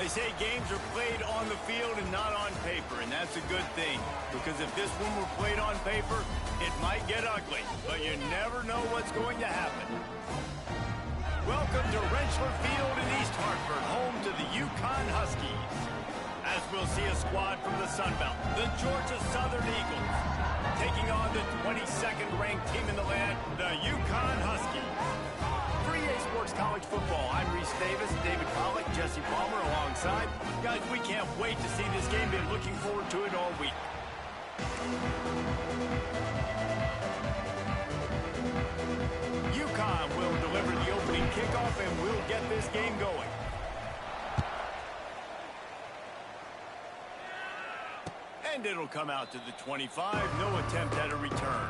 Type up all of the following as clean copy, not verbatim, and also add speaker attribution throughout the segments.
Speaker 1: They say games are played on the field and not on paper, and that's a good thing. Because if this one were played on paper, it might get ugly. But you never know what's going to happen. Welcome to Rentschler Field in East Hartford, home to the UConn Huskies. As we'll see a squad from the Sun Belt, the Georgia Southern Eagles, taking on the 22nd ranked team in the land, the UConn Huskies. For EA Sports College Football, I'm Reese Davis, David Pollack, Jesse Palmer alongside. Guys, we can't wait to see this game. Been looking forward to it all week. UConn will deliver the opening kickoff and we'll get this game going. And it'll come out to the 25. No attempt at a return.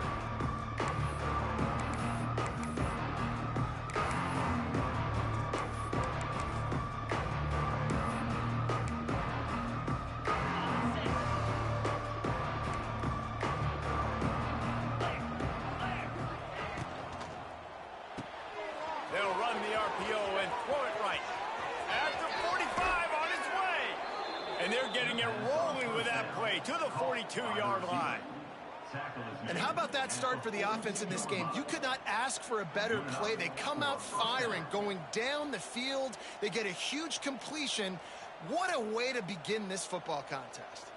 Speaker 1: They'll run the RPO and throw it right. At the 45 on its way. And they're getting it rolling with that play to the 42-yard line.
Speaker 2: And how about that start for the offense in this game? You could not ask for a better play. They come out firing, going down the field. They get a huge completion. What a way to begin this football contest.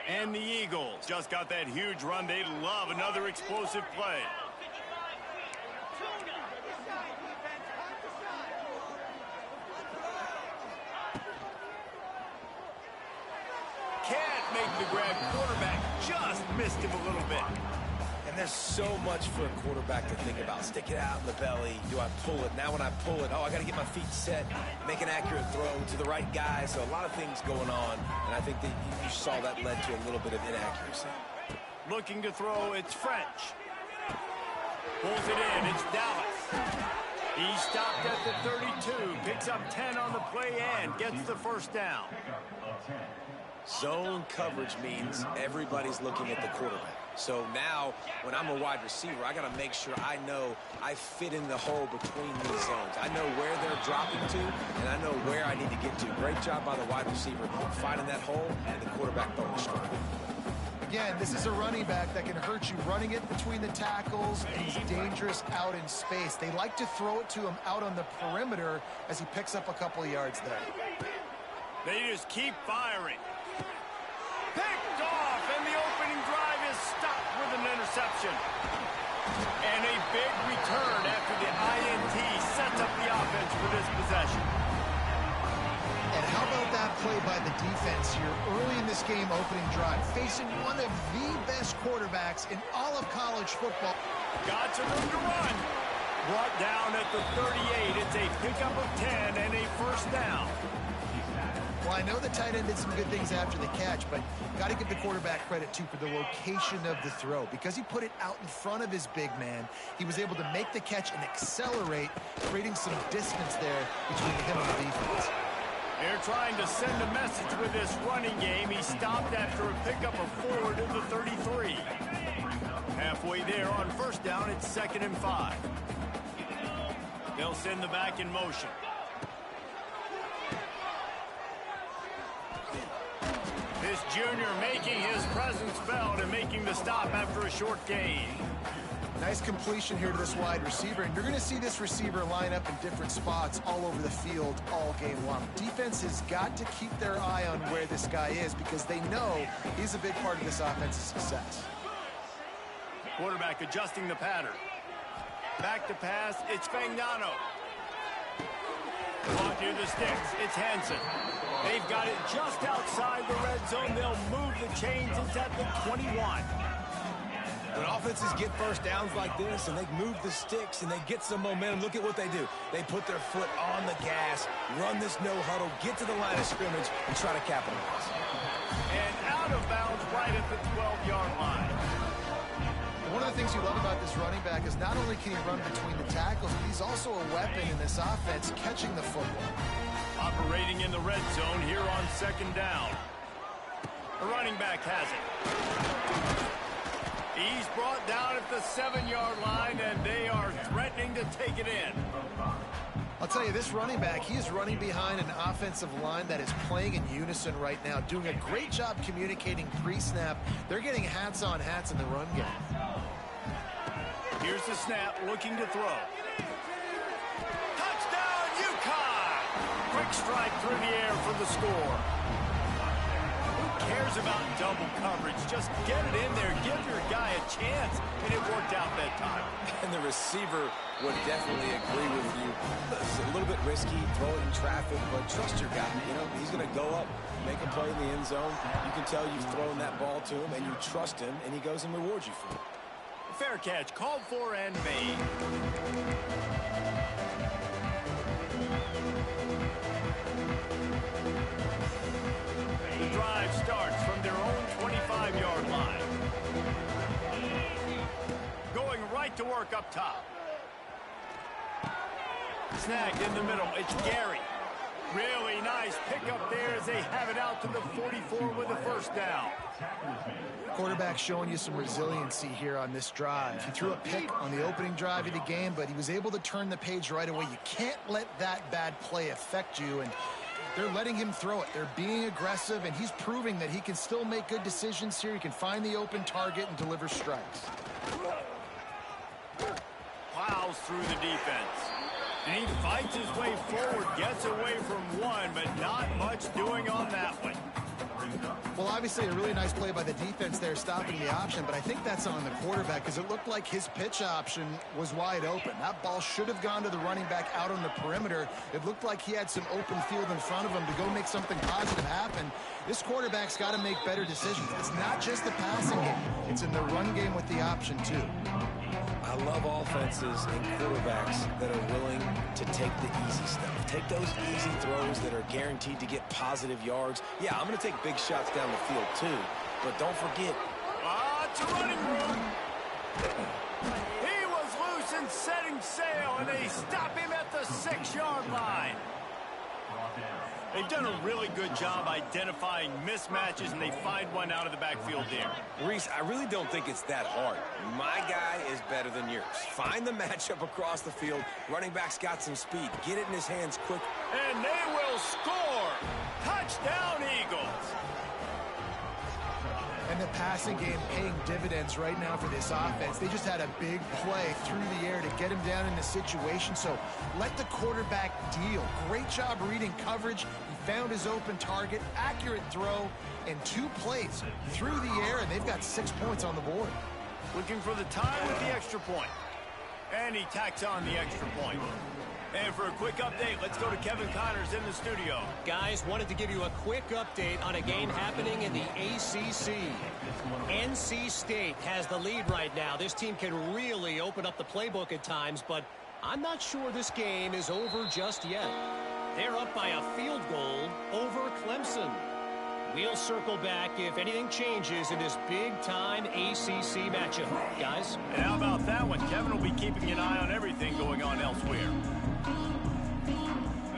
Speaker 1: And the Eagles just got that huge run. They love another explosive play. Can't make the grab. Quarterback just missed him a little bit.
Speaker 3: And there's so much for a quarterback to think about. Stick it out in the belly. Do I pull it? Now when I pull it, oh, I got to get my feet set, make an accurate throw to the right guy. So a lot of things going on. And I think that you saw that led to a little bit of inaccuracy.
Speaker 1: Looking to throw, it's French. Pulls it in, it's Dallas. He stopped at the 32, picks up 10 on the play and gets the first down.
Speaker 3: Zone coverage means everybody's looking at the quarterback. So now, when I'm a wide receiver, I got to make sure I know I fit in the hole between these zones. I know where they're dropping to, and I know where I need to get to. Great job by the wide receiver finding that hole, and the quarterback throwing strike.
Speaker 2: Again, this is a running back that can hurt you running it between the tackles, and he's dangerous out in space. They like to throw it to him out on the perimeter as he picks up a couple of yards there.
Speaker 1: They just keep firing. Picked off, and the opening drive is stopped with an interception. And a big return after the INT sets up the offense for this possession.
Speaker 2: And how about that play by the defense here early in this game opening drive, facing one of the best quarterbacks in all of college football.
Speaker 1: Got some room to run. Brought down at the 38. It's a pickup of 10 and a first down.
Speaker 2: Well, I know the tight end did some good things after the catch, but got to give the quarterback credit, too, for the location of the throw. Because he put it out in front of his big man, he was able to make the catch and accelerate, creating some distance there between him and the defense.
Speaker 1: They're trying to send a message with this running game. He stopped after a pickup of 4 to the 33. Halfway there on first down, it's 2nd and 5. They'll send the back in motion. This junior making his presence felt and making the stop after a short gain.
Speaker 2: Nice completion here to this wide receiver, and you're going to see this receiver line up in different spots all over the field all game long. Defense has got to keep their eye on where this guy is because they know he's a big part of this offense's success.
Speaker 1: Quarterback adjusting the pattern. Back to pass, it's Fagnano. Caught near the sticks, it's Hansen. They've got it just outside the red zone. They'll move the chains. It's at the 21.
Speaker 3: When offenses get first downs like this and they move the sticks and they get some momentum, look at what they do. They put their foot on the gas, run this no huddle, get to the line of scrimmage, and try to capitalize.
Speaker 1: And out of bounds right at the 12-yard line.
Speaker 2: One of the things you love about this running back is not only can he run between the tackles, but he's also a weapon in this offense catching the football.
Speaker 1: Operating in the red zone here on 2nd down. The running back has it. He's brought down at the 7-yard line, and they are threatening to take it in.
Speaker 2: I'll tell you, this running back, he is running behind an offensive line that is playing in unison right now, doing a great job communicating pre-snap. They're getting hats on hats in the run game.
Speaker 1: Here's the snap, looking to throw. Touchdown, UConn! Quick strike through the air for the score. Who cares about double coverage? Just get it in there, give your guy a chance, and it worked out that time.
Speaker 3: And the receiver would definitely agree with you. It's a little bit risky, throw it in traffic, but trust your guy. You know, he's going to go up, make a play in the end zone. You can tell you've thrown that ball to him, and you trust him, and he goes and rewards you for it.
Speaker 1: Fair catch, called for and made. The drive starts from their own 25-yard line. Going right to work up top. Snagged in the middle. It's Gary. Really nice pickup there as they have it out to the 44 with a first down.
Speaker 2: Quarterback showing you some resiliency here on this drive. He threw a pick on the opening drive of the game, but he was able to turn the page right away. You can't let that bad play affect you, and they're letting him throw it. They're being aggressive, and he's proving that he can still make good decisions here. He can find the open target and deliver strikes.
Speaker 1: Plows through the defense. And he fights his way forward, gets away from one, but not much doing on that one.
Speaker 2: Well, obviously a really nice play by the defense there, stopping the option, but I think that's on the quarterback because it looked like his pitch option was wide open. That ball should have gone to the running back out on the perimeter. It looked like he had some open field in front of him to go make something positive happen. This quarterback's got to make better decisions. It's not just the passing game. It's in the run game with the option, too.
Speaker 3: I love offenses and quarterbacks that are willing to take the easy stuff. Take those easy throws that are guaranteed to get positive yards. Yeah, I'm going to take big shots down the field too, but don't forget.
Speaker 1: It's a running room. He was loose and setting sail, and they stop him at the 6-yard line. They've done a really good job identifying mismatches, and they find one out of the backfield there.
Speaker 3: Reese, I really don't think it's that hard. My guy is better than yours. Find the matchup across the field. Running back's got some speed. Get it in his hands quick.
Speaker 1: And they will score. Touchdown, Eagles.
Speaker 2: And the passing game paying dividends right now for this offense. They just had a big play through the air to get him down in the situation. So let the quarterback deal. Great job reading coverage. He found his open target, accurate throw, and 2 plays through the air, and they've got 6 points on the board.
Speaker 1: Looking for the tie with the extra point. And he tacks on the extra point. And for a quick update, let's go to Kevin Connors in the studio.
Speaker 4: Guys, wanted to give you a quick update on a game happening in the ACC. NC State has the lead right now. This team can really open up the playbook at times, but I'm not sure this game is over just yet. They're up by a field goal over Clemson. We'll circle back if anything changes in this big-time ACC matchup. Guys?
Speaker 1: And how about that one? Kevin will be keeping an eye on everything going on elsewhere.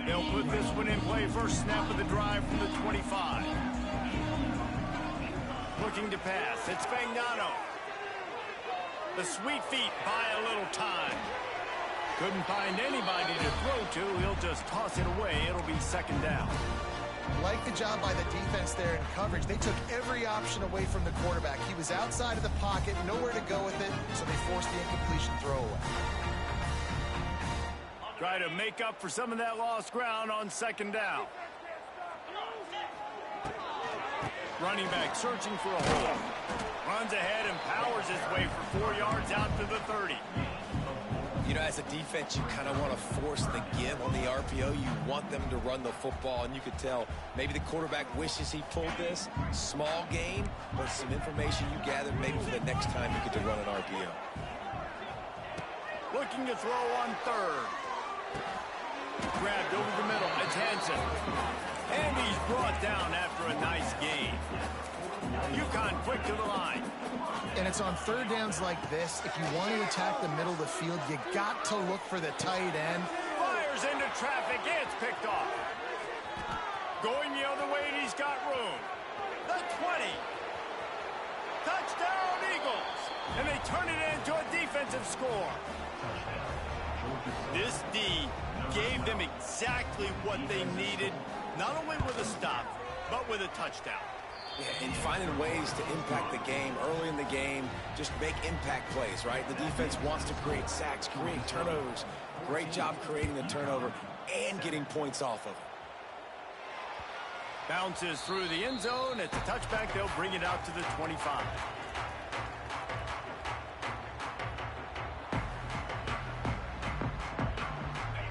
Speaker 1: They'll put this one in play. First snap of the drive from the 25. Looking to pass. It's Fagnano. The sweet feet buy a little time. Couldn't find anybody to throw to. He'll just toss it away. It'll be second down.
Speaker 2: Like the job by the defense there in coverage. They took every option away from the quarterback. He was outside of the pocket, nowhere to go with it, so they forced the incompletion throw away.
Speaker 1: Try to make up for some of that lost ground on second down. Running back searching for a hole. Runs ahead and powers his way for 4 yards out to the 30.
Speaker 3: You know, as a defense, you kind of want to force the give on the RPO. You want them to run the football, and you could tell maybe the quarterback wishes he pulled this. Small gain, but some information you gathered maybe for the next time you get to run an RPO.
Speaker 1: Looking to throw on third. Grabbed over the middle. It's Hansen. And he's brought down after a nice gain. UConn quick to the line.
Speaker 2: And it's on third downs like this. If you want to attack the middle of the field, you got to look for the tight end.
Speaker 1: Fires into traffic. It's picked off. Going the other way, he's got room. The 20. Touchdown, Eagles. And they turn it into a defensive score. This D gave them exactly what they needed, not only with a stop, but with a touchdown.
Speaker 3: Yeah, and finding ways to impact the game early in the game, just make impact plays, right? The defense wants to create sacks, create turnovers. Great job creating the turnover and getting points off of it.
Speaker 1: Bounces through the end zone. It's a touchback. They'll bring it out to the 25.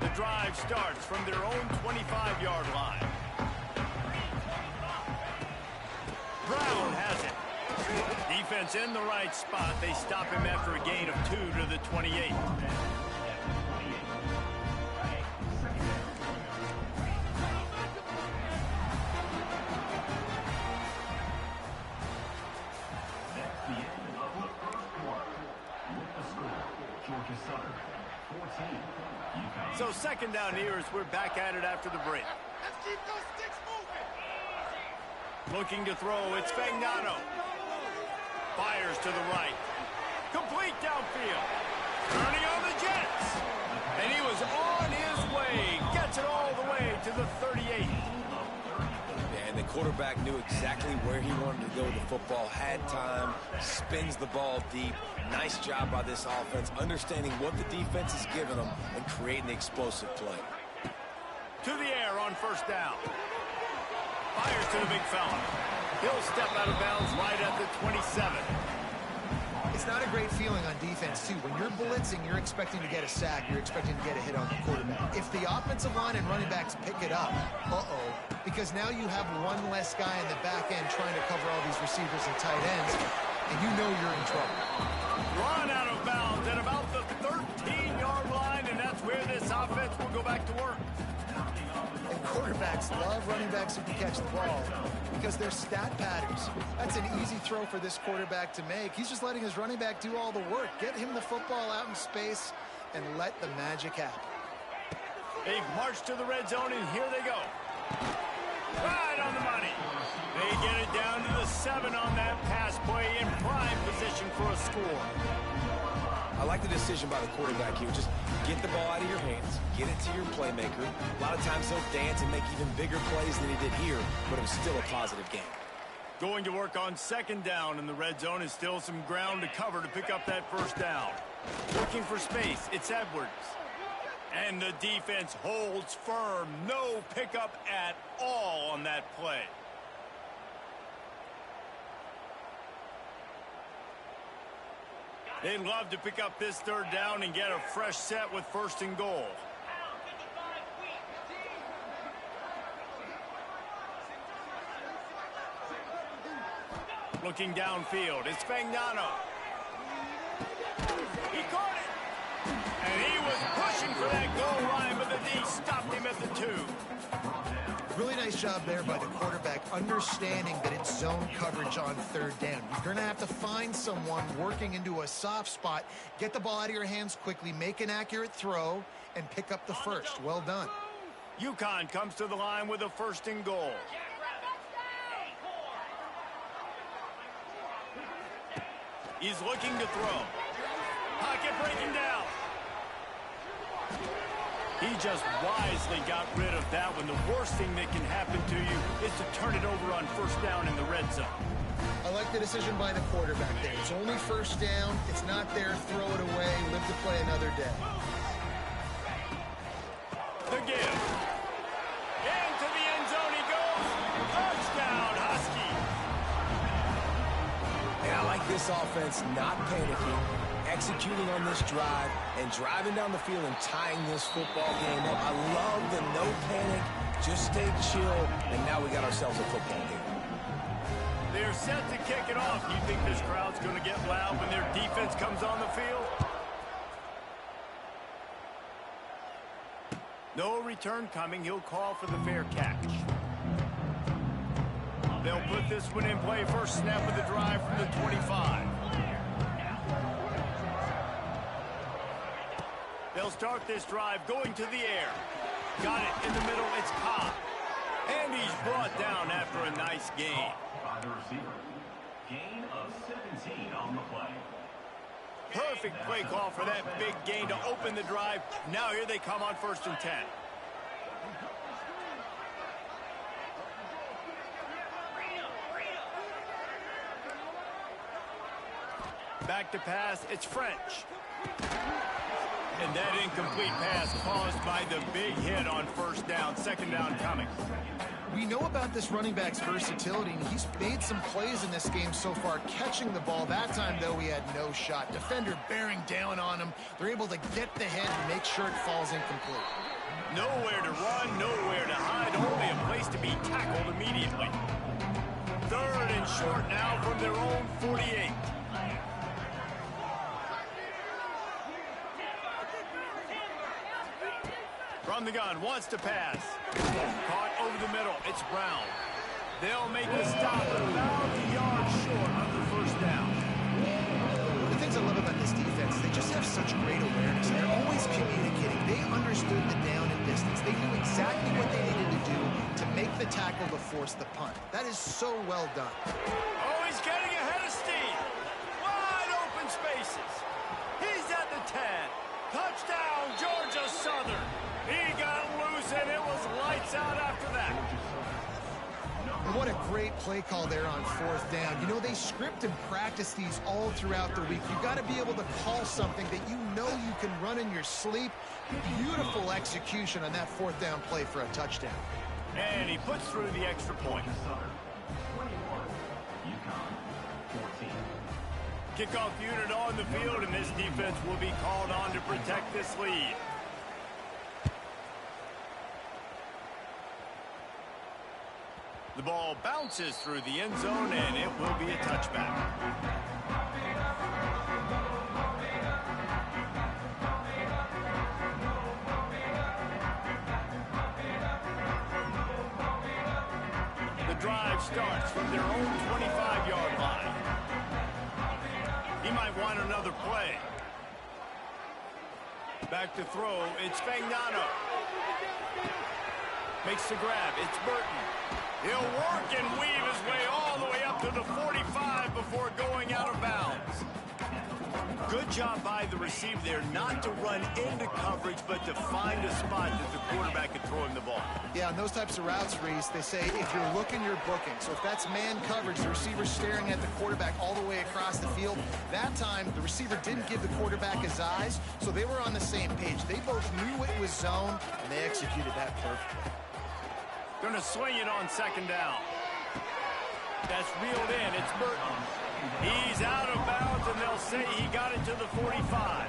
Speaker 1: The drive starts from their own 25-yard line. Brown has it. Defense in the right spot. They stop him after a gain of 2 to the 28. So second down here as we're back at it after the break.
Speaker 5: Let's keep those sticks moving.
Speaker 1: Looking to throw, it's Fagnano. Fires to the right. Complete downfield. Turning on the Jets. And he was on his way. Gets it all the way to the 38.
Speaker 3: And the quarterback knew exactly where he wanted to go with the football, had time, spins the ball deep. Nice job by this offense, understanding what the defense is giving them and creating the explosive play.
Speaker 1: To the air on first down. Fires to the big fella. He'll step out of bounds right at the 27.
Speaker 2: It's not a great feeling on defense, too. When you're blitzing, you're expecting to get a sack. You're expecting to get a hit on the quarterback. If the offensive line and running backs pick it up, because now you have one less guy in the back end trying to cover all these receivers and tight ends, and you know you're in trouble.
Speaker 1: Run out of bounds at about the 13-yard line, and that's where this offense will go back to work.
Speaker 2: And quarterbacks love running backs who can catch the ball because they're stat patterns. That's an easy throw for this quarterback to make. He's just letting his running back do all the work. Get him the football out in space and let the magic happen.
Speaker 1: They march to the red zone, and here they go. Right on the money. They get it down to the 7 on that pass play in prime position for a score.
Speaker 3: I like the decision by the quarterback here. Just get the ball out of your hands, get it to your playmaker. A lot of times he'll dance and make even bigger plays than he did here, but it was still a positive game.
Speaker 1: Going to work on second down in the red zone is still some ground to cover to pick up that first down. Looking for space, it's Edwards. And the defense holds firm. No pickup at all on that play. They'd love to pick up this third down and get a fresh set with first and goal. Looking downfield, it's Fagnano. He caught it. And he was pushing for that goal line, but the D stopped him at the 2.
Speaker 2: Really nice job there by the quarterback, understanding that it's zone coverage on third down. You're going to have to find someone working into a soft spot, get the ball out of your hands quickly, make an accurate throw, and pick up the first. Well done.
Speaker 1: UConn comes to the line with a first and goal. He's looking to throw. Pocket breaking down. He just wisely got rid of that one. The worst thing that can happen to you is to turn it over on first down in the red zone.
Speaker 2: I like the decision by the quarterback there. It's only first down. It's not there. Throw it away. Live to play another day.
Speaker 1: The give. Into the end zone he goes. Touchdown, Husky.
Speaker 3: And I like this offense not panicking, executing on this drive, and driving down the field and tying this football game up. I love the no panic, just stay chill, and now we got ourselves a football game.
Speaker 1: They're set to kick it off. You think this crowd's going to get loud when their defense comes on the field? No return coming. He'll call for the fair catch. They'll put this one in play. First snap of the drive from the 25. They'll start this drive going to the air. Got it in the middle. It's Cobb. And he's brought down after a nice gain.
Speaker 6: By the receiver. Gain of 17 on the play.
Speaker 1: Perfect play call for that big gain to open the drive. Now here they come on 1st and 10. Back to pass, it's French. And that incomplete pass caused by the big hit on 1st down, 2nd down coming.
Speaker 2: We know about this running back's versatility, and he's made some plays in this game so far, catching the ball. That time, though, he had no shot. Defender bearing down on him. They're able to get the hit and make sure it falls incomplete.
Speaker 1: Nowhere to run, nowhere to hide, only a place to be tackled immediately. 3rd and short now from their own 48. From the gun, wants to pass. Caught over the middle, it's Brown. They'll make the stop about a yard short of the 1st down.
Speaker 2: One of the things I love about this defense is they just have such great awareness. They're always communicating. They understood the down and distance. They knew exactly what they needed to do to make the tackle to force the punt. That is so well done.
Speaker 1: Oh, he's getting ahead of Steve. Wide open spaces. He's at the 10. Touchdown, Georgia Southern. He got loose, and it was lights out after that.
Speaker 2: What a great play call there on 4th down. You know, they script and practice these all throughout the week. You've got to be able to call something that you know you can run in your sleep. Beautiful execution on that 4th down play for a touchdown.
Speaker 1: And he puts through the extra point. Kickoff unit on the field, and this defense will be called on to protect this lead. The ball bounces through the end zone, and it will be a touchback. The drive starts from their own 25-yard line. He might want another play. Back to throw, it's Fagnano. Makes the grab, it's Burton. He'll work and weave his way all the way up to the 45 before going out of bounds. Good job by the receiver there not to run into coverage, but to find a spot that the quarterback can throw him the ball.
Speaker 2: Yeah, on those types of routes, Reese, they say if you're looking, you're booking. So if that's man coverage, the receiver's staring at the quarterback all the way across the field. That time, the receiver didn't give the quarterback his eyes, so they were on the same page. They both knew it was zone, and they executed that perfectly.
Speaker 1: Going to swing it on 2nd down. That's reeled in. It's Burton. He's out of bounds, and they'll say he got it to the 45.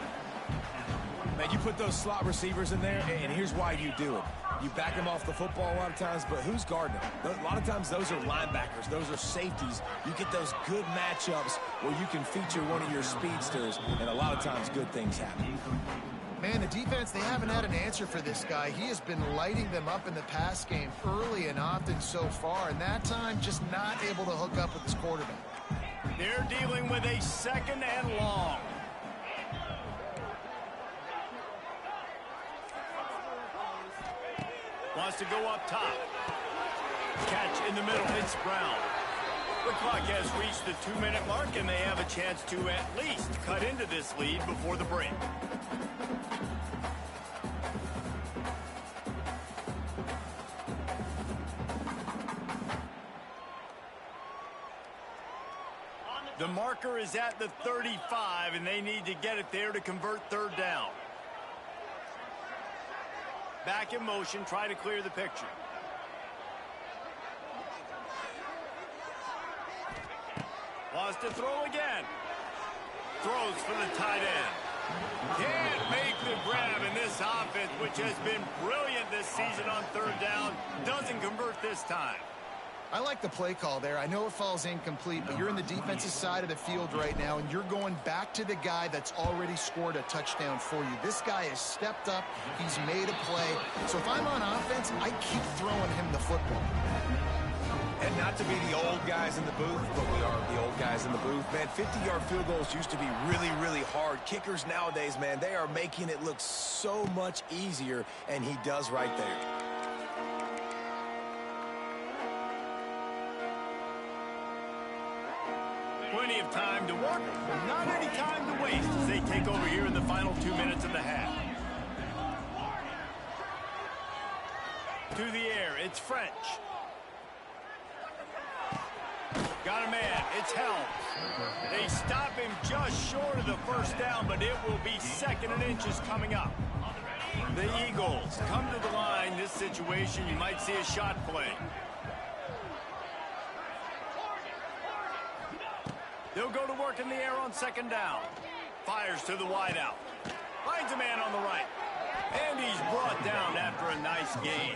Speaker 3: Man, you put those slot receivers in there, and here's why you do it. You back them off the football a lot of times, but who's guarding them? A lot of times those are linebackers. Those are safeties. You get those good matchups where you can feature one of your speedsters, and a lot of times good things happen.
Speaker 2: Man, the defense, they haven't had an answer for this guy. He has been lighting them up in the pass game early and often so far, and that time just not able to hook up with his quarterback.
Speaker 1: They're dealing with a 2nd and long. Wants to go up top. Catch in the middle, it's Brown. The clock has reached the 2-minute mark, and they have a chance to at least cut into this lead before the break. The marker is at the 35, and they need to get it there to convert 3rd down. Back in motion, try to clear the picture. Wants to throw again. Throws for the tight end. Can't make the grab in this offense, which has been brilliant this season on 3rd down. Doesn't convert this time.
Speaker 2: I like the play call there. I know it falls incomplete, but you're in the defensive side of the field right now, and you're going back to the guy that's already scored a touchdown for you. This guy has stepped up. He's made a play. So if I'm on offense, I keep throwing him the football.
Speaker 3: And not to be the old guys in the booth, but we are the old guys in the booth, man. 50-yard field goals used to be really, really hard. Kickers nowadays, man, they are making it look so much easier, and he does right there.
Speaker 1: Plenty of time to work, not any time to waste as they take over here in the final 2 minutes of the half. To the air, it's French. Got a man, it's Helms. They stop him just short of the first down, but it will be 2nd and inches coming up. The Eagles come to the line. This situation, you might see a shot play. They'll go to work in the air on 2nd down. Fires to the wideout. Finds a man on the right. And he's brought down after a nice gain.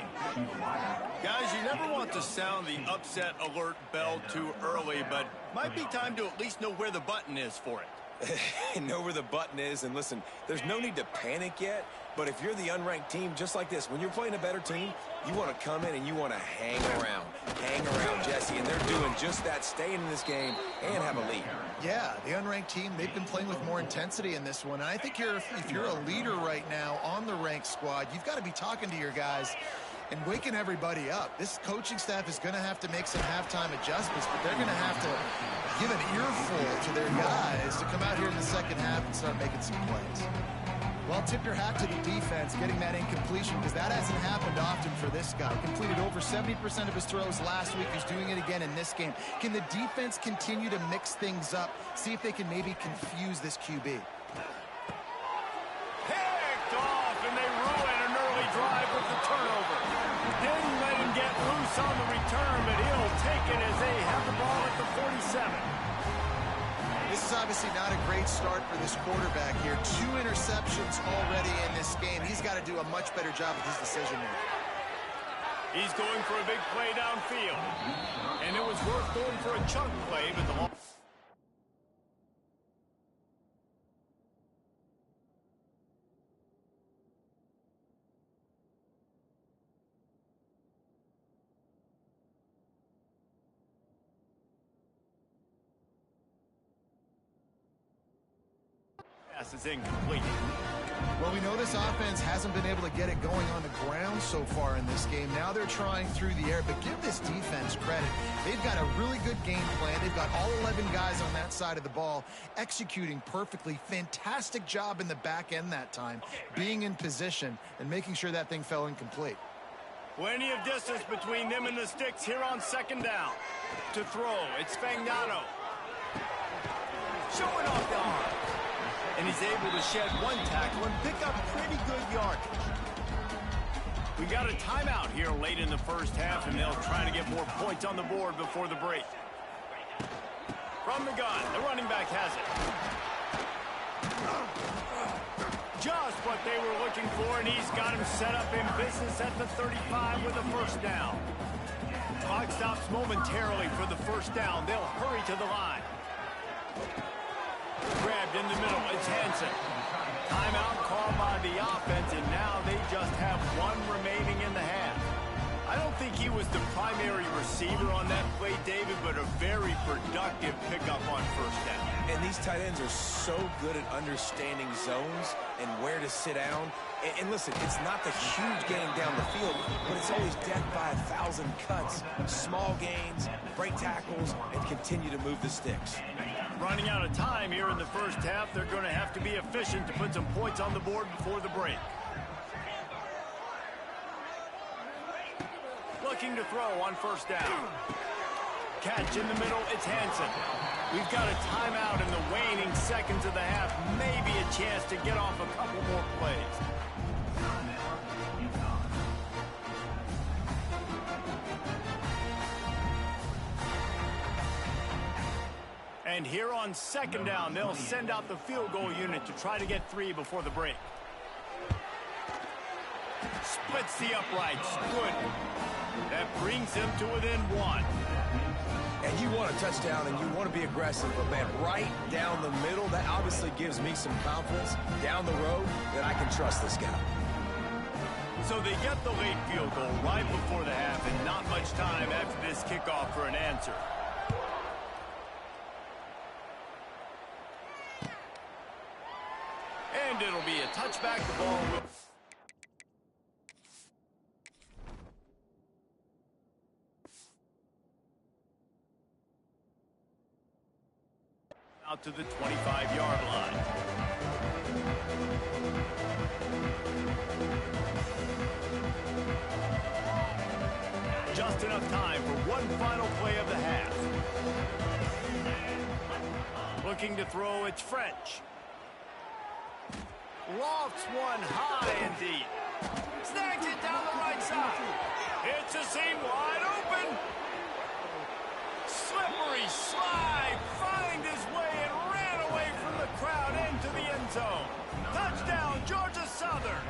Speaker 1: Guys, you never want to sound the upset alert bell too early, but might be time to at least know where the button is for it.
Speaker 3: Know where the button is, and listen, there's no need to panic yet, but if you're the unranked team, just like this, when you're playing a better team, you want to come in and you want to hang around. Hang around, Jesse, and they're doing just that, staying in this game and have a lead.
Speaker 2: Yeah, the unranked team, they've been playing with more intensity in this one, and I think if you're a leader right now on the ranked squad, you've got to be talking to your guys and waking everybody up. This coaching staff is going to have to make some halftime adjustments, but they're going to have to give an earful to their guys to come out here in the second half and start making some plays. Well, tip your hat to the defense getting that incompletion, because that hasn't happened often for this guy. Completed over 70% of his throws last week. He's doing it again in this game. Can the defense continue to mix things up, see if they can maybe confuse this QB?
Speaker 1: Picked off, and they ruin an early drive with the turnover. Didn't let him get loose on the return, but he'll take it as they have the ball at the 47.
Speaker 2: This is obviously not a great start for this quarterback here. 2 interceptions already in this game. He's got to do a much better job with his decision-making.
Speaker 1: He's going for a big play downfield. And it was worth going for a chunk play, but the ball... is incomplete.
Speaker 2: Well, we know this offense hasn't been able to get it going on the ground so far in this game. Now they're trying through the air, but give this defense credit. They've got a really good game plan. They've got all 11 guys on that side of the ball executing perfectly. Fantastic job in the back end that time, being in position and making sure that thing fell incomplete.
Speaker 1: Plenty of distance between them and the sticks here on 2nd down. To throw, it's Fagnano. Showing off the arm. And he's able to shed 1 tackle and pick up pretty good yardage. We got a timeout here late in the first half, and they'll try to get more points on the board before the break. From the gun, the running back has it. Just what they were looking for, and he's got him set up in business at the 35 with a first down. Clock stops momentarily for the first down. They'll hurry to the line. Grabbed in the middle, it's Hansen. Timeout called by the offense, and now they just have 1 remaining in the half. I don't think he was the primary receiver on that play, David, but a very productive pickup on first down.
Speaker 3: And these tight ends are so good at understanding zones and where to sit down. And listen, it's not the huge gain down the field, but it's always death by 1,000 cuts, small gains, break tackles, and continue to move the sticks.
Speaker 1: Running out of time here in the first half, they're going to have to be efficient to put some points on the board before the break. Looking to throw on first down. Catch in the middle, it's Hansen. We've got a timeout in the waning seconds of the half. Maybe a chance to get off a couple more plays. And here on 2nd down, they'll send out the field goal unit to try to get 3 before the break. Splits the uprights. Good. That brings them to within 1.
Speaker 3: And you want a touchdown and you want to be aggressive, but man, right down the middle, that obviously gives me some confidence down the road that I can trust this guy.
Speaker 1: So they get the late field goal right before the half, and not much time after this kickoff for an answer. And it'll be a touchback. The ball will... out to the 25-yard line. Just enough time for one final play of the half. Looking to throw, it's French. Lofts one high and deep. Snags it down the right side. It's a seam wide open. Slippery slide. Find his way and ran away from the crowd into the end zone. Touchdown, Georgia Southern.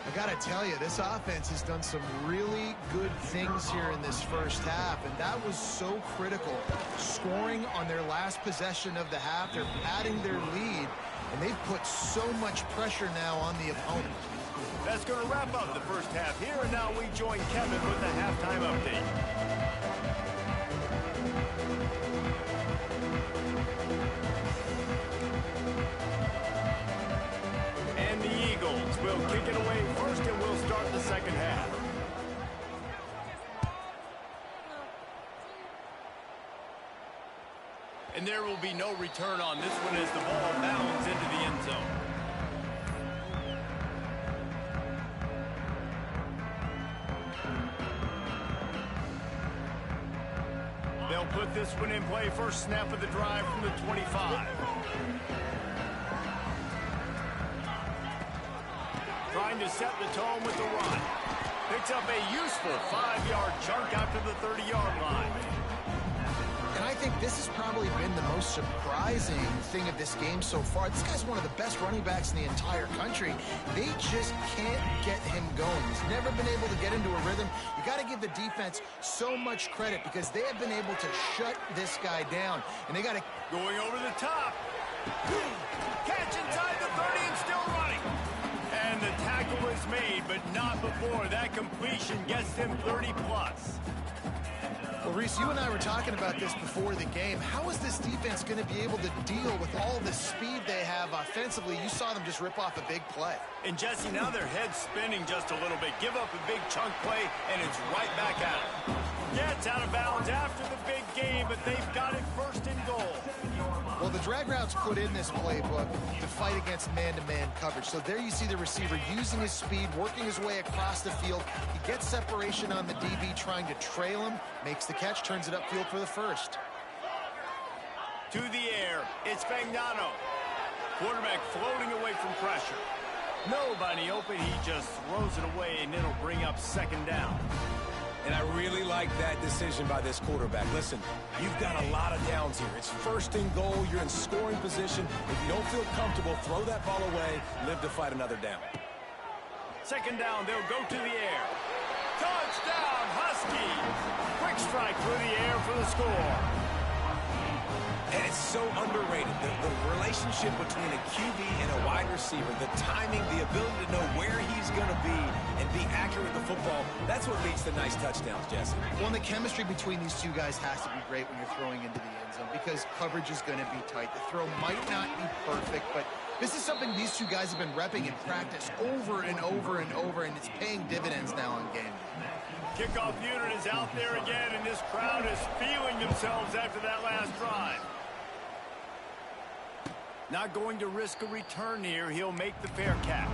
Speaker 2: I got to tell you, this offense has done some really good things here in this first half, and that was so critical. Scoring on their last possession of the half, they're padding their lead, and they've put so much pressure now on the opponent.
Speaker 1: That's going to wrap up the first half here, and now we join Kevin with the halftime update. And the Eagles will kick it away first, and we'll start the second half. And there will be no return on this one as the ball bounds into the end zone. They'll put this one in play. First snap of the drive from the 25. Trying to set the tone with the run. Picks up a useful 5-yard chunk after the 30-yard line.
Speaker 2: And I think this has probably been the most surprising thing of this game so far. This guy's one of the best running backs in the entire country. They just can't get him going. He's never been able to get into a rhythm. You got to give the defense so much credit because they have been able to shut this guy down. And they got to...
Speaker 1: Going over the top. Catch inside the 30 and still running. And the tackle is made, but not before that completion gets them 30-plus.
Speaker 2: Well, Reese, you and I were talking about this before the game. How is this defense going to be able to deal with all the speed they have offensively? You saw them just rip off a big play.
Speaker 1: And, Jesse, now their head's spinning just a little bit. Give up a big chunk play, and it's right back at it. Yeah, it's out of bounds after the big game, but they've got it first and goal.
Speaker 2: Well, the drag routes put in this playbook to fight against man-to-man coverage. So there you see the receiver using his speed, working his way across the field. He gets separation on the DB, trying to trail him, makes the catch, turns it upfield for the first.
Speaker 1: To the air, it's Fagnano. Quarterback floating away from pressure. Nobody open, he just throws it away, and it'll bring up second down.
Speaker 3: And I really like that decision by this quarterback. Listen, you've got a lot of downs here. It's first and goal. You're in scoring position. If you don't feel comfortable, throw that ball away. Live to fight another down.
Speaker 1: Second down, they'll go to the air. Touchdown, Huskies! Quick strike through the air for the score.
Speaker 3: And it's so underrated. The relationship between a QB and a wide receiver, the timing, the ability to know where he's going to be and be accurate with the football, that's what leads to nice touchdowns, Jesse.
Speaker 2: Well, and the chemistry between these two guys has to be great when you're throwing into the end zone because coverage is going to be tight. The throw might not be perfect, but this is something these two guys have been repping in practice over and over and over, and it's paying dividends now on game.
Speaker 1: Kickoff unit is out there again, and this crowd is feeling themselves after that last drive. Not going to risk a return here. He'll make the fair catch.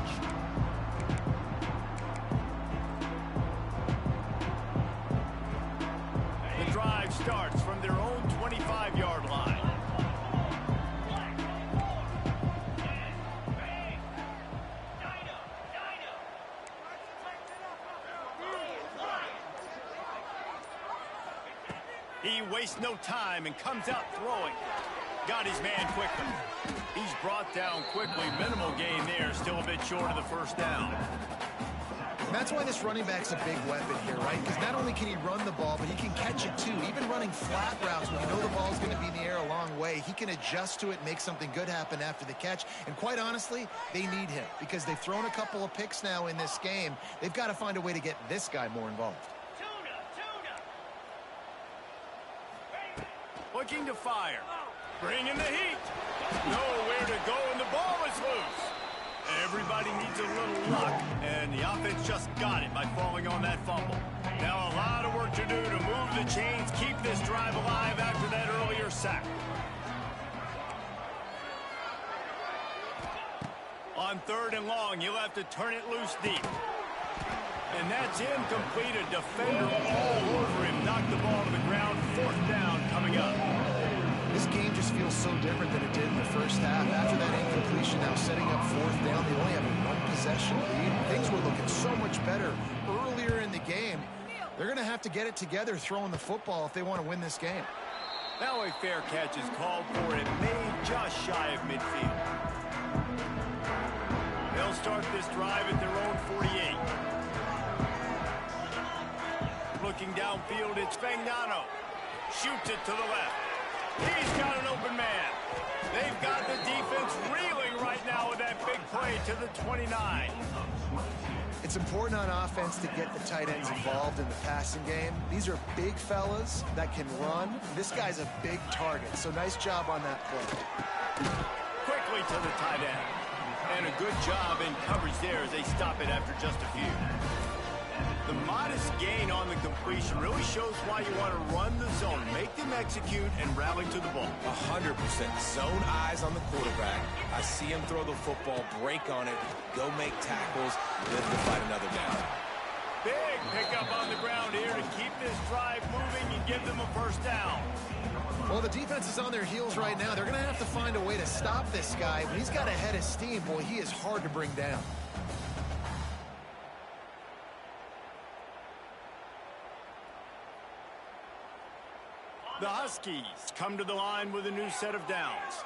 Speaker 1: The drive starts from their own 25-yard line. He wastes no time and comes out throwing. Got his man quickly. He's brought down quickly. Minimal gain there. Still a bit short of the first down.
Speaker 2: And that's why this running back's a big weapon here, right? Because not only can he run the ball, but he can catch it too. Even running flat routes when you know the ball's going to be in the air a long way, he can adjust to it, make something good happen after the catch. And quite honestly, they need him because they've thrown a couple of picks now in this game. They've got to find a way to get this guy more involved.
Speaker 1: Looking to fire. Bringing the heat. Nowhere to go, and the ball is loose. Everybody needs a little luck, and the offense just got it by falling on that fumble. Now a lot of work to do to move the chains, keep this drive alive after that earlier sack. On 3rd and long, you'll have to turn it loose deep. And that's incomplete. A defender all over him. Knocked the ball to the ground. 4th down coming up.
Speaker 2: This game just feels so different than it did in the first half. After that incompletion, now setting up 4th down, they only have a 1-possession lead. Things were looking so much better earlier in the game. They're going to have to get it together throwing the football if they want to win this game.
Speaker 1: Now a fair catch is called for, and made just shy of midfield. They'll start this drive at their own 48. Looking downfield, it's Fagnano. Shoots it to the left. He's got an open man. They've got the defense reeling right now with that big play to the 29.
Speaker 2: It's important on offense to get the tight ends involved in the passing game. These are big fellas that can run. This guy's a big target, so nice job on that play.
Speaker 1: Quickly to the tight end. And a good job in coverage there as they stop it after just a few. The modest gain on the completion really shows why you want to run the zone, make them execute, and rally to the ball.
Speaker 3: 100%. Zone eyes on the quarterback. I see him throw the football, break on it, go make tackles, then to fight another down.
Speaker 1: Big pickup on the ground here to keep this drive moving and give them a 1st down.
Speaker 2: Well, the defense is on their heels right now. They're going to have to find a way to stop this guy. When he's got a head of steam, boy, he is hard to bring down.
Speaker 1: The Huskies come to the line with a new set of downs.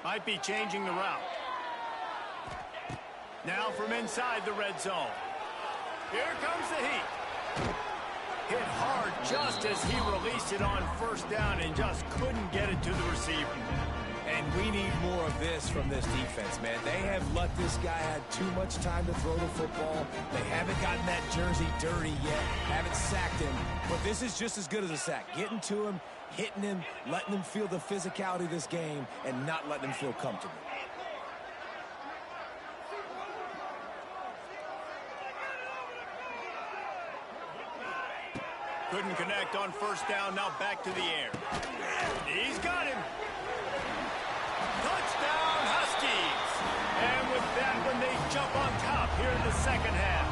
Speaker 1: Might be changing the route. Now from inside the red zone. Here comes the heat. Hit hard just as he released it on 1st down and just couldn't get it to the receiver.
Speaker 3: And we need more of this from this defense, man. They have let this guy have too much time to throw the football. They haven't gotten that jersey dirty yet, haven't sacked him. But this is just as good as a sack. Getting to him, hitting him, letting him feel the physicality of this game, and not letting him feel comfortable.
Speaker 1: Couldn't connect on 1st down, now back to the air. He's got him. Touchdown, Huskies! And with that one, they jump on top here in the 2nd half.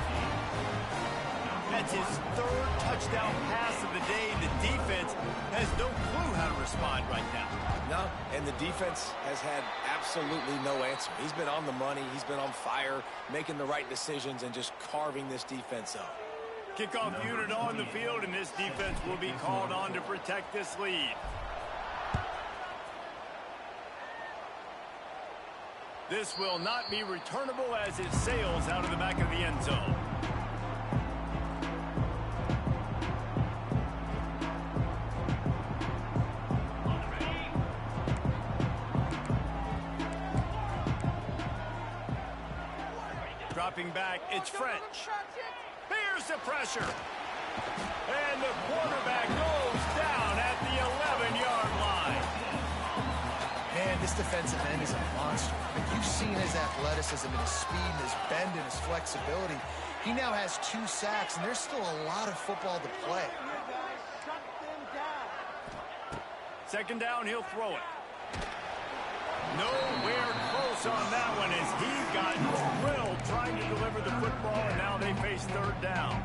Speaker 1: That's his 3rd touchdown pass of the day. The defense has no clue how to respond right now.
Speaker 3: No, and the defense has had absolutely no answer. He's been on the money. He's been on fire, making the right decisions and just carving this defense up.
Speaker 1: Kickoff unit on the field, and this defense will be called on to protect this lead. This will not be returnable as it sails out of the back of the end zone. Dropping back, it's French. Here's the pressure. And the quarterback goes down at the 11-yard line.
Speaker 2: Man, this defensive end is a monster. Like, you've seen his athleticism and his speed and his bend and his flexibility. He now has 2 sacks, and there's still a lot of football to play.
Speaker 1: 2nd down, he'll throw it. Nowhere close on that one as he got drilled trying to deliver the football, and now they face 3rd down.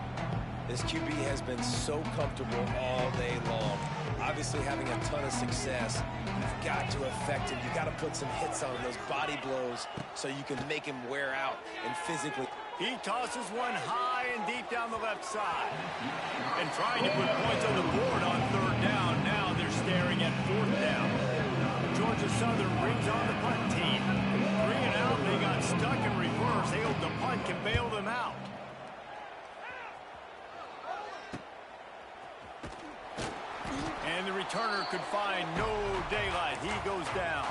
Speaker 3: This QB has been so comfortable all day long. Obviously having a ton of success. You've got to affect him. You've got to put some hits on him, those body blows, so you can make him wear out and physically.
Speaker 1: He tosses one high and deep down the left side. And trying to put points on the board on 3rd down. Now they're staring at 4th down. Georgia Southern brings on the punt team. 3 and out, they got stuck in reverse. They hope the punt can bail them out. And the returner could find no daylight. He goes down.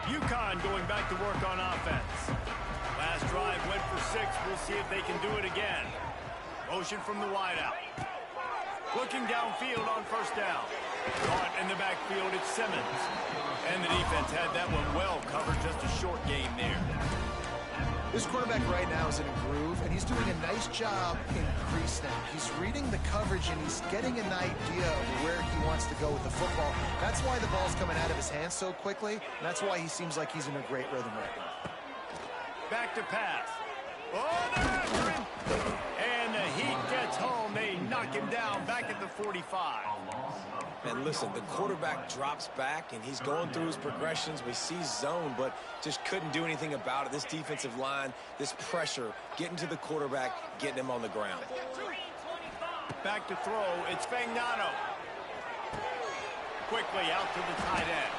Speaker 1: UConn going back to work on offense. Last drive went for 6. We'll see if they can do it again. Motion from the wideout. Looking downfield on first down. Caught in the backfield, it's Simmons. And the defense had that one well covered, just a short game there.
Speaker 2: This quarterback right now is in a groove, and he's doing a nice job in pre-snap. He's reading the coverage, and he's getting an idea of where he wants to go with the football. That's why the ball's coming out of his hands so quickly, and that's why he seems like he's in a great rhythm right now.
Speaker 1: Back to pass. Oh, they're after him. And the Heat gets home. They knock him down back at the 45.
Speaker 3: And listen, the quarterback drops back, and he's going through his progressions. We see zone, but just couldn't do anything about it. This defensive line, this pressure, getting to the quarterback, getting him on the ground.
Speaker 1: Back to throw. It's Fagnano. Quickly out to the tight end.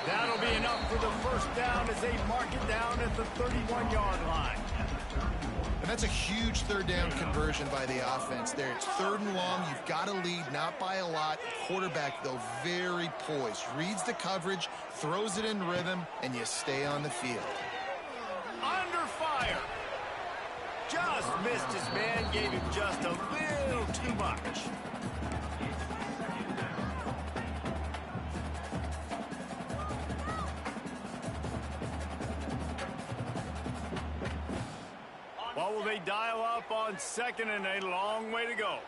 Speaker 1: That'll be enough for the first down as they mark it down at the 31-yard line.
Speaker 2: And that's a huge third down conversion by the offense there. It's 3rd and long. You've got to lead, not by a lot. Quarterback, though, very poised. Reads the coverage, throws it in rhythm, and you stay on the field.
Speaker 1: Under fire. Just missed his man, gave him just a little too much. What will they dial up on 2nd and a long way to go?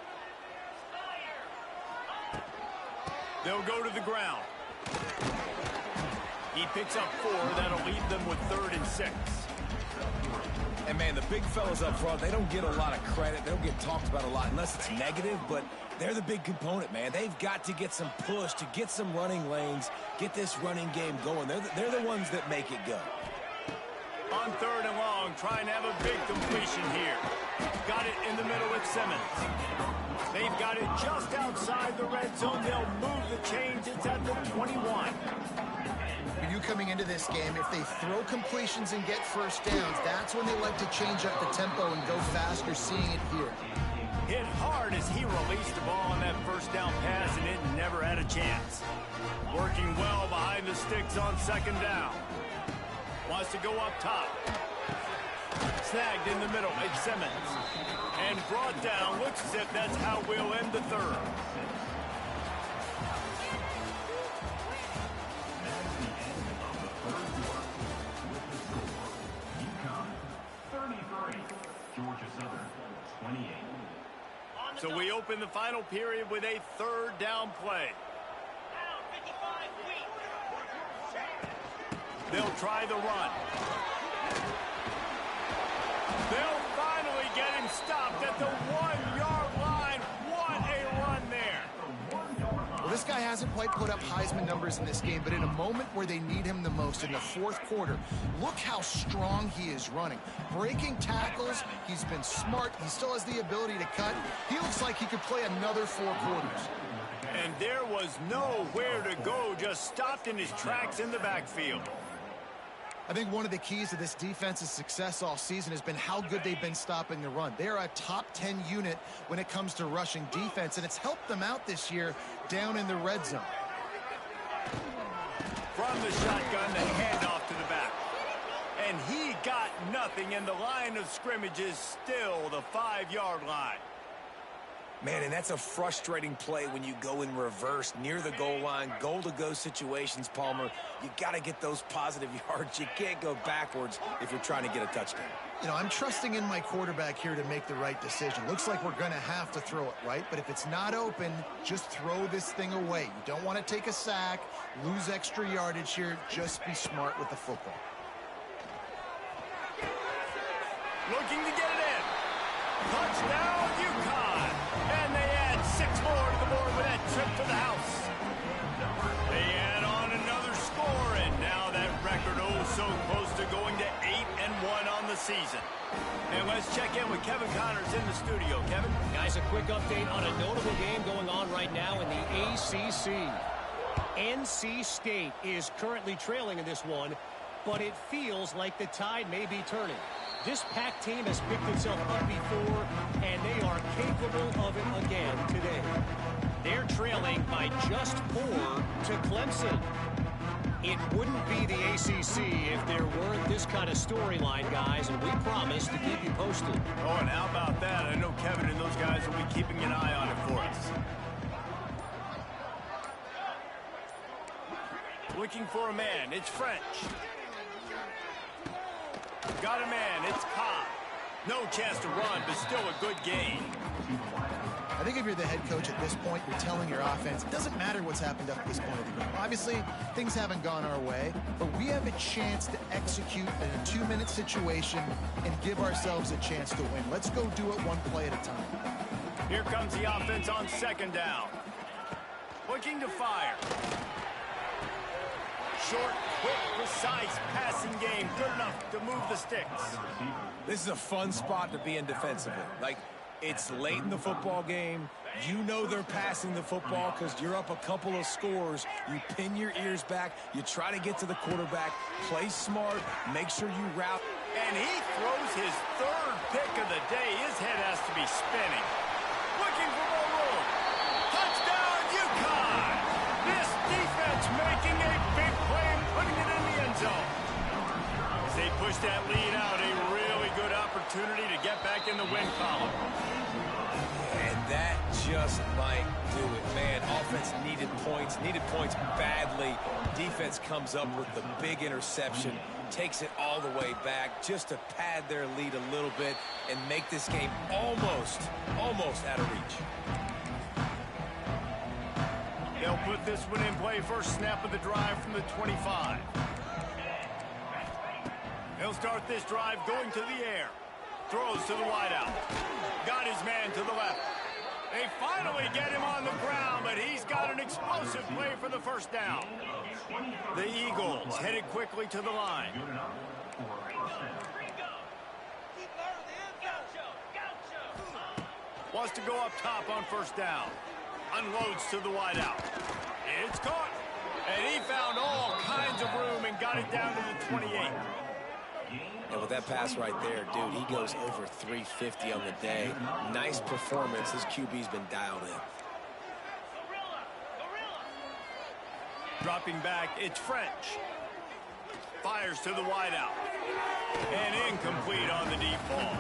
Speaker 1: They'll go to the ground. He picks up 4. That'll leave them with 3rd and 6.
Speaker 3: And, man, the big fellas up front, they don't get a lot of credit. They don't get talked about a lot unless it's negative, but they're the big component, man. They've got to get some push, to get some running lanes, get this running game going. They're the ones that make it go.
Speaker 1: On 3rd and long, trying to have a big completion here. Got it in the middle with Simmons. They've got it just outside the red zone. They'll move the chains. It's at the 21.
Speaker 2: For you coming into this game, if they throw completions and get first downs, that's when they like to change up the tempo and go faster, seeing it here.
Speaker 1: Hit hard as he released the ball on that first down pass, and it never had a chance. Working well behind the sticks on 2nd down. Wants to go up top. Snagged in the middle. It's Simmons. And brought down. Looks as if that's how we'll end the 3rd. So we open the final period with a 3rd down play. They'll try the run. They'll finally get him stopped at the 1-yard line. What a run there.
Speaker 2: Well, this guy hasn't quite put up Heisman numbers in this game, but in a moment where they need him the most, in the 4th quarter, look how strong he is running. Breaking tackles, he's been smart. He still has the ability to cut. He looks like he could play another 4 quarters.
Speaker 1: And there was nowhere to go, just stopped in his tracks in the backfield.
Speaker 2: I think one of the keys to this defense's success all season has been how good they've been stopping the run. They're a top 10 unit when it comes to rushing defense, and it's helped them out this year down in the red zone.
Speaker 1: From the shotgun, the handoff to the back. And he got nothing, and the line of scrimmage is still the 5-yard line.
Speaker 3: Man, and that's a frustrating play when you go in reverse near the goal line, goal-to-go situations, Palmer. You got to get those positive yards. You can't go backwards if you're trying to get a touchdown.
Speaker 2: You know, I'm trusting in my quarterback here to make the right decision. Looks like we're going to have to throw it, right? But if it's not open, just throw this thing away. You don't want to take a sack, lose extra yardage here. Just be smart with the football.
Speaker 1: Looking to get it in. Touchdown, UConn. And they add 6 more to the board with that trip to the house. They add on another score, and now that record so close to going to 8-1 on the season. And let's check in with Kevin Connors in the studio. Kevin?
Speaker 4: Guys, a quick update on a notable game going on right now in the ACC. NC State is currently trailing in this one, but it feels like the tide may be turning. This Pac team has picked itself up before, and they are capable of it again today. They're trailing by just 4 to Clemson. It wouldn't be the ACC if there weren't this kind of storyline, guys, and we promise to keep you posted.
Speaker 1: Oh, and how about that? I know Kevin and those guys will be keeping an eye on it for us. Looking for a man. It's French. Got a man. It's Cobb. No chance to run, but still a good game.
Speaker 2: I think if you're the head coach at this point, you're telling your offense, it doesn't matter what's happened up to this point of the game. Obviously, things haven't gone our way, but we have a chance to execute in a 2-minute situation and give ourselves a chance to win. Let's go do it one play at a time.
Speaker 1: Here comes the offense on second down. Looking to fire. Short, quick, precise passing game. Good enough to move the sticks.
Speaker 3: This is a fun spot to be in defensively. Like, it's late in the football game. You know they're passing the football because you're up a couple of scores. You pin your ears back. You try to get to the quarterback. Play smart. Make sure you route.
Speaker 1: And he throws his third pick of the day. His head has to be spinning. Looking for more room. Touchdown, UConn! This defense making a big play and putting it in the end zone. As they push that lead out, a really good opportunity to get back in the win column.
Speaker 3: And that just might do it, man. Offense needed points badly. Defense comes up with the big interception, takes it all the way back just to pad their lead a little bit and make this game almost out of reach.
Speaker 1: They'll put this one in play. First snap of the drive from the 25. He'll start this drive going to the air. Throws to the wideout. Got his man to the left. They finally get him on the ground, but he's got an explosive play for the first down. The Eagles headed quickly to the line. Wants to go up top on first down. Unloads to the wideout. It's caught. And he found all kinds of room and got it down to the 28.
Speaker 3: And with that pass right there, dude, he goes over 350 on the day. Nice performance. His QB's been dialed in.
Speaker 1: Dropping back, it's French. Fires to the wideout. And incomplete on the deep ball.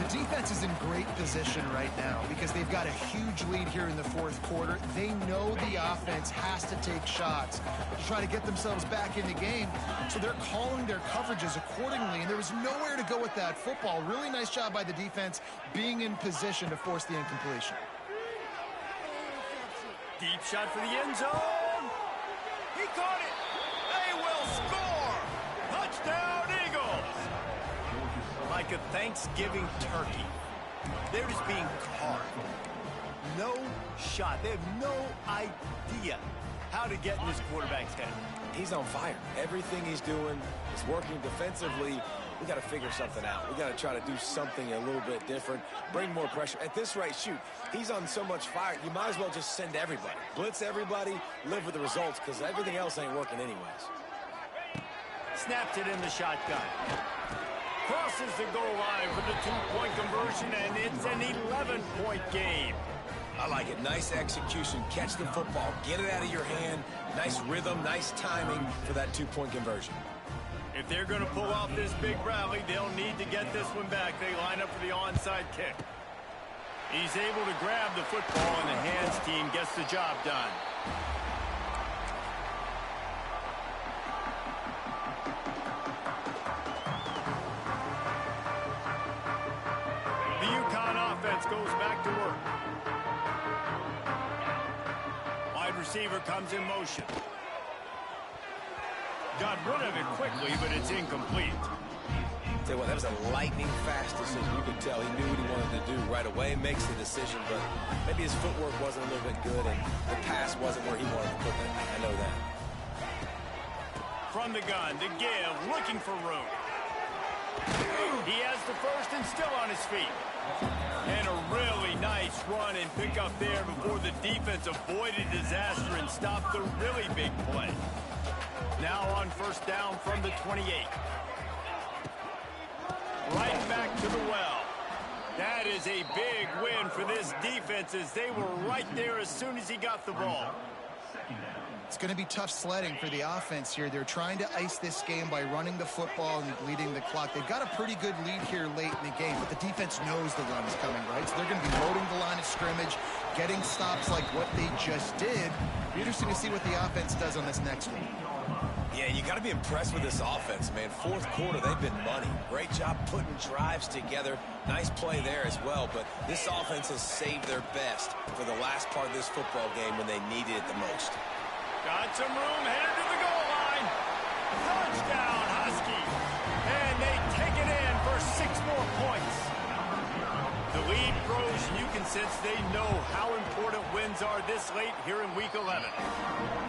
Speaker 2: The defense is in great position right now because they've got a huge lead here in the fourth quarter. They know the offense has to take shots to try to get themselves back in the game, so they're calling their coverages accordingly, and there was nowhere to go with that football. Really nice job by the defense being in position to force the incompletion.
Speaker 1: Deep shot for the end zone. He caught it. They will score. Touchdown, Eagles. Like a Thanksgiving turkey. They're just being carved. No shot. They have no idea how to get in this quarterback's head.
Speaker 3: He's on fire. Everything he's doing is working defensively. We got to figure something out. We got to try to do something a little bit different. Bring more pressure. At this rate, shoot, he's on so much fire, you might as well just send everybody. Blitz everybody, live with the results, because everything else ain't working anyways.
Speaker 1: Snaps it in the shotgun. Crosses the goal line for the two-point conversion, and it's an 11-point game.
Speaker 3: I like it. Nice execution. Catch the football. Get it out of your hand. Nice rhythm, nice timing for that two-point conversion.
Speaker 1: If they're going to pull off this big rally, they'll need to get this one back. They line up for the onside kick. He's able to grab the football, and the hands team gets the job done. The UConn offense goes back to work. Wide receiver comes in motion. Got rid of it quickly, but it's incomplete.
Speaker 3: Tell you what, that was a lightning-fast decision. You could tell he knew what he wanted to do right away. Makes the decision, but maybe his footwork wasn't a little bit good, and the pass wasn't where he wanted to put it. I know that.
Speaker 1: From the gun, to give, looking for room. He has the first and still on his feet. And a really nice run and pick up there before the defense avoided disaster and stopped the really big play. Now on first down from the 28. Right back to the well. That is a big win for this defense as they were right there as soon as he got the ball.
Speaker 2: It's going to be tough sledding for the offense here. They're trying to ice this game by running the football and leading the clock. They've got a pretty good lead here late in the game, but the defense knows the run's coming, right? So they're going to be loading the line of scrimmage, getting stops like what they just did. Be interesting to see what the offense does on this next one.
Speaker 3: Yeah, you got to be impressed with this offense, man. Fourth quarter, they've been money. Great job putting drives together. Nice play there as well, but this offense has saved their best for the last part of this football game when they needed it the most.
Speaker 1: Got some room, headed to the goal line. Touchdown, Huskies. And they take it in for 6 more points. The lead grows, and you can sense they know how important wins are this late here in Week 11.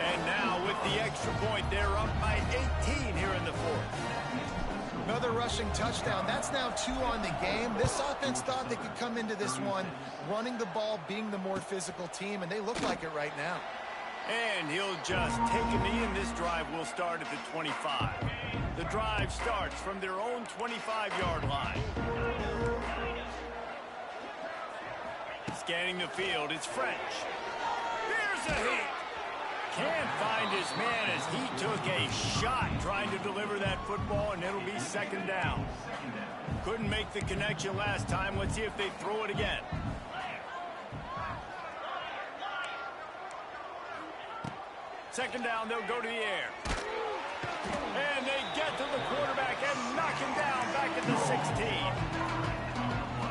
Speaker 1: And now, with the extra point, they're up by 18 here in the fourth.
Speaker 2: Another rushing touchdown. That's now 2 on the game. This offense thought they could come into this one running the ball, being the more physical team, and they look like it right now.
Speaker 1: And he'll just take a knee, and this drive will start at the 25. The drive starts from their own 25-yard line. Scanning the field, it's French. Here's a hit. Can't find his man as he took a shot trying to deliver that football, and it'll be 2nd down. Couldn't make the connection last time. Let's see if they throw it again. Second down, they'll go to the air. And they get to the quarterback and knock him down back at the 16.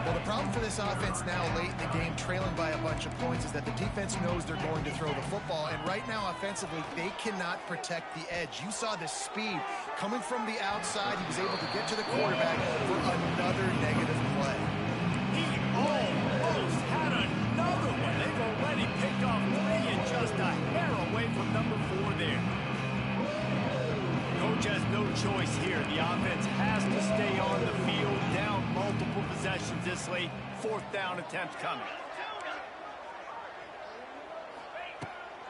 Speaker 2: Well, the problem for this offense now late in the game, trailing by a bunch of points, is that the defense knows they're going to throw the football. And right now, offensively, they cannot protect the edge. You saw the speed coming from the outside. He was able to get to the quarterback for another negative play.
Speaker 1: He almost had another one. They've already picked off 3 and just a hair away from number 4 there. Coach has no choice here. The offense has to stay on the field, down multiple possessions this late. 4th down attempt coming.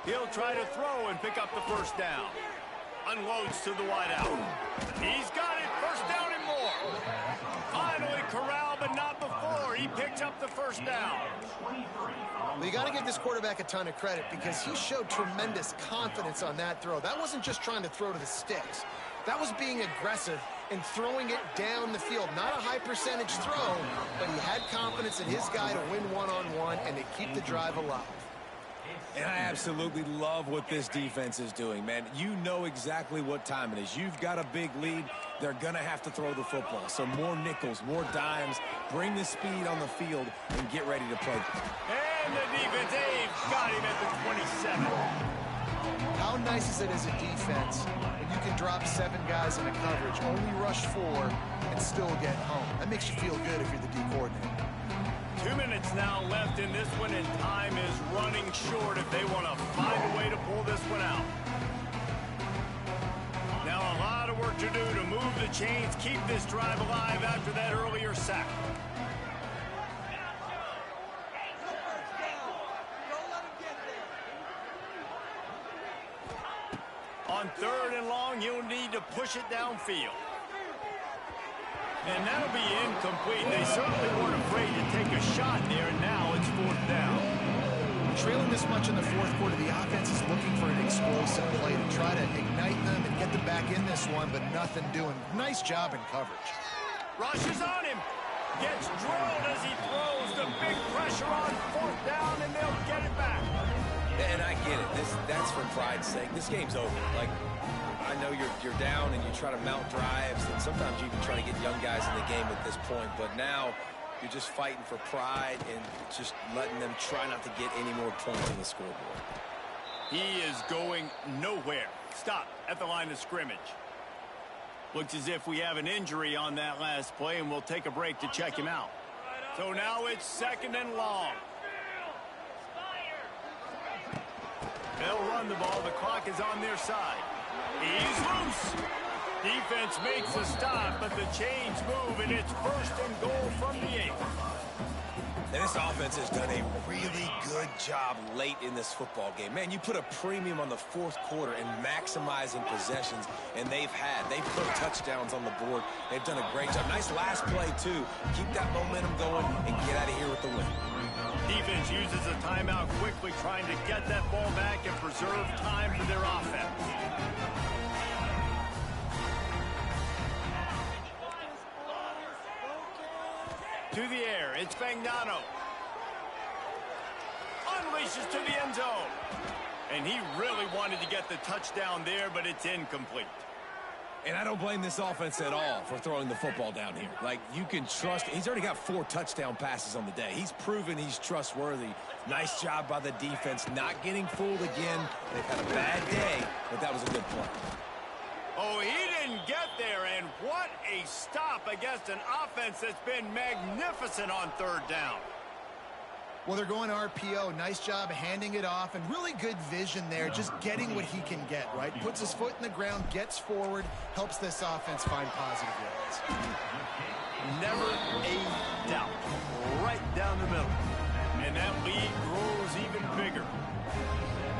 Speaker 1: He'll try to throw and pick up the 1st down. Unloads to the wideout. He's got it. 1st down and more. Finally corralled, but not before. He picks up the 1st down.
Speaker 2: Well, you got to give this quarterback a ton of credit because he showed tremendous confidence on that throw. That wasn't just trying to throw to the sticks. That was being aggressive and throwing it down the field. Not a high percentage throw, but he had confidence in his guy to win one-on-one and to keep the drive alive.
Speaker 3: And I absolutely love what this defense is doing, man. You know exactly what time it is. You've got a big lead. They're going to have to throw the football. So more nickels, more dimes. Bring the speed on the field and get ready to play.
Speaker 1: And the defense, they've got him at the 27.
Speaker 2: How nice is it as a defense when you can drop 7 guys in a coverage, only rush 4, and still get home? That makes you feel good if you're the D coordinator.
Speaker 1: 2 minutes now left in this one, and time is running short if they want to find a way to pull this one out. Now a lot of work to do to move the chains, keep this drive alive after that earlier sack. On 3rd and long, you'll need to push it downfield. And that'll be incomplete. They certainly weren't afraid to take a shot there, and now it's 4th down.
Speaker 2: Trailing this much in the 4th quarter, the offense is looking for an explosive play to try to ignite them and get them back in this one, but nothing doing. Nice job in coverage.
Speaker 1: Rushes on him. Gets drilled as he throws. The big pressure on 4th down, and they'll get it back.
Speaker 3: And I get it. That's for pride's sake. This game's over. Like, I know you're down and you try to mount drives, and sometimes you can try to get young guys in the game at this point, but now you're just fighting for pride and just letting them try not to get any more points on the scoreboard.
Speaker 1: He is going nowhere. Stop at the line of scrimmage. Looks as if we have an injury on that last play, and we'll take a break to check him out. So now it's 2nd and long. They'll run the ball. The clock is on their side. He's loose. Defense makes a stop, but the chains move, and it's 1st and goal from the 8.
Speaker 3: And this offense has done a really good job late in this football game. Man, you put a premium on the 4th quarter and maximizing possessions, and they've put touchdowns on the board. They've done a great job. Nice last play, too. Keep that momentum going and get out of here with the win.
Speaker 1: Defense uses a timeout quickly, trying to get that ball back and preserve time for their offense. To the air, it's Fagnano. Unleashes to the end zone. And he really wanted to get the touchdown there, but it's incomplete.
Speaker 3: And I don't blame this offense at all for throwing the football down here. Like, you can trust. He's already got 4 touchdown passes on the day. He's proven he's trustworthy. Nice job by the defense, not getting fooled again. They've had a bad day, but that was a good play.
Speaker 1: Oh, he didn't get there, and what a stop against an offense that's been magnificent on third down.
Speaker 2: Well, they're going RPO. Nice job handing it off, and really good vision there, just getting what he can get, right? Puts his foot in the ground, gets forward, helps this offense find positive yards.
Speaker 1: Never a doubt. Right down the middle. And that lead grows even bigger.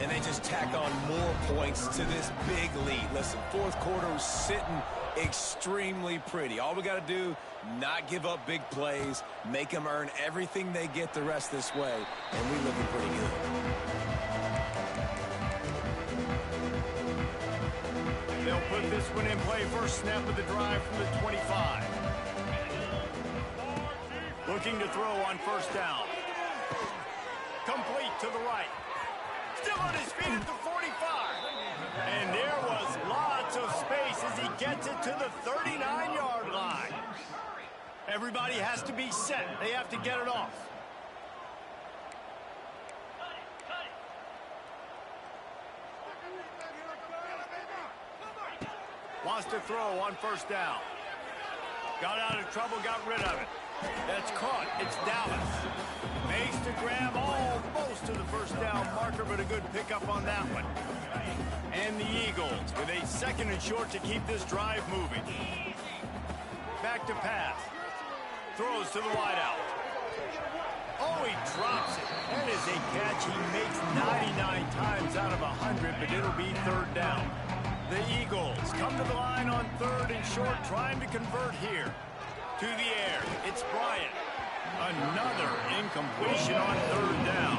Speaker 3: And they just tack on more points to this big lead. Listen, fourth quarter was sitting extremely pretty. All we got to do, not give up big plays, make them earn everything they get the rest this way, and we're looking pretty good.
Speaker 1: They'll put this one in play. First snap of the drive from the 25. Looking to throw on first down. Complete to the right. Still on his feet at the 45. And there was lots of space as he gets it to the 39-yard line. Everybody has to be set. They have to get it off. Wants to throw on first down. Got out of trouble, got rid of it. That's caught. It's Dallas. Makes the grab almost to the first down marker, but a good pickup on that one. And the Eagles with a second and short to keep this drive moving. Back to pass. Throws to the wideout. Oh, he drops it. That is a catch he makes 99 times out of 100, but it'll be third down. The Eagles come to the line on third and short, trying to convert here. To the air, it's Bryant. Another incompletion on third down.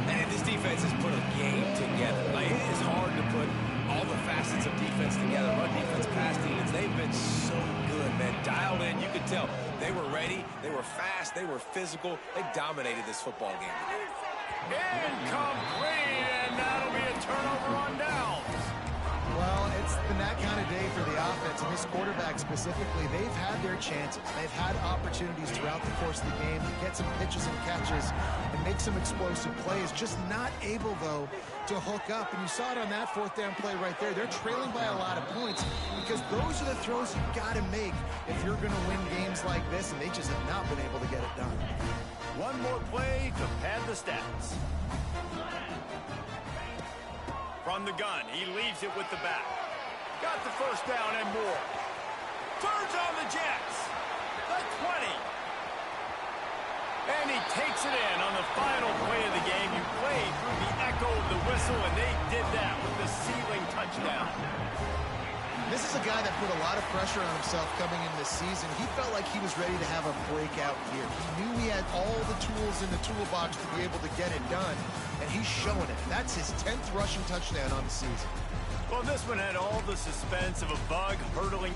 Speaker 3: And this defense has put a game together. Like, it is hard to put all the facets of defense together. Run defense, pass defense, they've been so good, man. Dialed in, you could tell. They were ready, they were fast, they were physical. They dominated this football game today.
Speaker 1: Incomplete, and that'll be a turnover on downs.
Speaker 2: Well, it's been that kind of day for the offense, and this quarterback specifically, they've had their chances. They've had opportunities throughout the course of the game to get some pitches and catches and make some explosive plays, just not able, though, to hook up. And you saw it on that fourth down play right there. They're trailing by a lot of points because those are the throws you've got to make if you're going to win games like this, and they just have not been able to get it done.
Speaker 1: One more play to pad the stats. From the gun, he leaves it with the back. Got the first down and more. Turns on the Jets. The 20. And he takes it in on the final play of the game. You play through the echo of the whistle, and they did that with the ceiling touchdown.
Speaker 2: This is a guy that put a lot of pressure on himself coming in this season. He felt like he was ready to have a breakout year. He knew he had all the tools in the toolbox to be able to get it done, and he's showing it. That's his 10th rushing touchdown on the season.
Speaker 1: Well, this one had all the suspense of a bug hurtling.